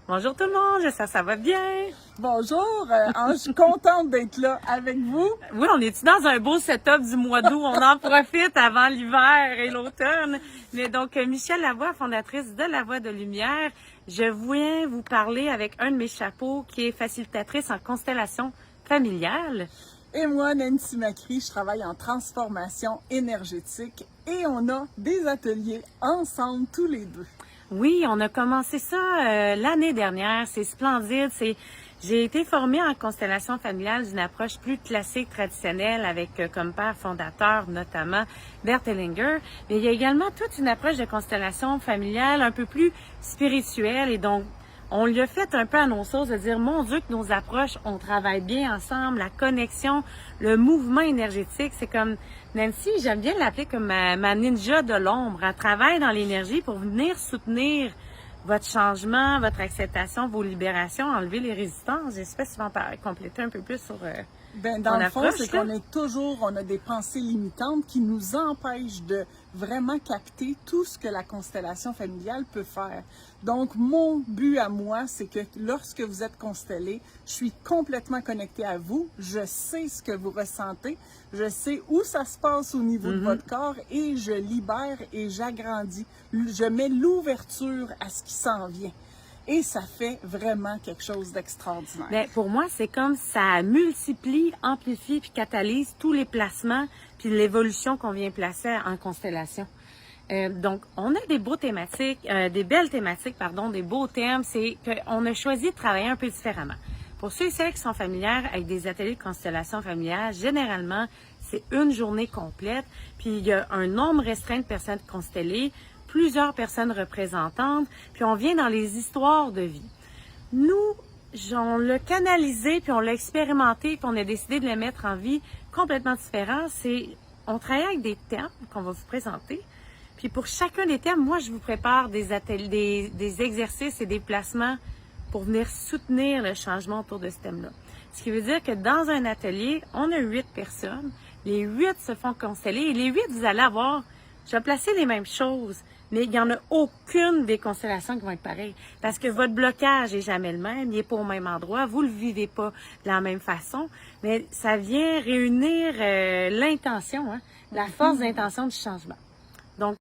Bonjour tout le monde, j'espère que ça va bien. Bonjour, je suis contente d'être là avec vous. Oui, on est dans un beau setup du mois d'août. On en profite avant l'hiver et l'automne. Mais donc, Michèle Lavoie, fondatrice de La Voix de Lumière, je viens vous parler avec un de mes chapeaux qui est facilitatrice en constellation familiale. Et moi, Nancy Macri, je travaille en transformation énergétique et on a des ateliers ensemble tous les deux. Oui, on a commencé ça l'année dernière. C'est splendide. J'ai été formée en constellation familiale d'une approche plus classique, traditionnelle, avec comme père fondateur notamment Bert Hellinger. Mais il y a également toute une approche de constellation familiale un peu plus spirituelle. Et donc, on lui a fait un peu à nos sauces de dire, mon Dieu, que nos approches, on travaille bien ensemble, la connexion, le mouvement énergétique. C'est comme Nancy, j'aime bien l'appeler comme ma ninja de l'ombre. Elle travaille dans l'énergie pour venir soutenir votre changement, votre acceptation, vos libérations, enlever les résistances. J'espère que tu vas en compléter un peu plus sur Dans le fond, approche, c'est qu'on est toujours, on a des pensées limitantes qui nous empêchent de vraiment capter tout ce que la constellation familiale peut faire. Donc, mon but à moi, c'est que lorsque vous êtes constellé, je suis complètement connectée à vous. Je sais ce que vous ressentez. Je sais où ça se passe au niveau de votre corps et je libère et j'agrandis. Je mets l'ouverture à ce qui s'en vient. Et ça fait vraiment quelque chose d'extraordinaire. Bien, pour moi, c'est comme ça multiplie, amplifie puis catalyse tous les placements puis l'évolution qu'on vient placer en constellation. Donc, on a des beaux thématiques, des belles thématiques, pardon, des beaux thèmes. C'est qu'on a choisi de travailler un peu différemment. Pour ceux et celles qui sont familières avec des ateliers de constellation familiale, généralement, c'est une journée complète. Puis, il y a un nombre restreint de personnes constellées, plusieurs personnes représentantes, puis on vient dans les histoires de vie. Nous, on l'a canalisé, puis on l'a expérimenté, puis on a décidé de le mettre en vie complètement différent. On travaille avec des thèmes qu'on va vous présenter. Puis pour chacun des thèmes, moi, je vous prépare des ateliers, des exercices et des placements pour venir soutenir le changement autour de ce thème-là. Ce qui veut dire que dans un atelier, on a 8 personnes. Les 8 se font consteller et les 8, vous allez avoir, je vais placer les mêmes choses, mais il n'y en a aucune des constellations qui vont être pareilles. Parce que votre blocage est jamais le même, il n'est pas au même endroit, vous ne le vivez pas de la même façon, mais ça vient réunir l'intention, la force d'intention du changement.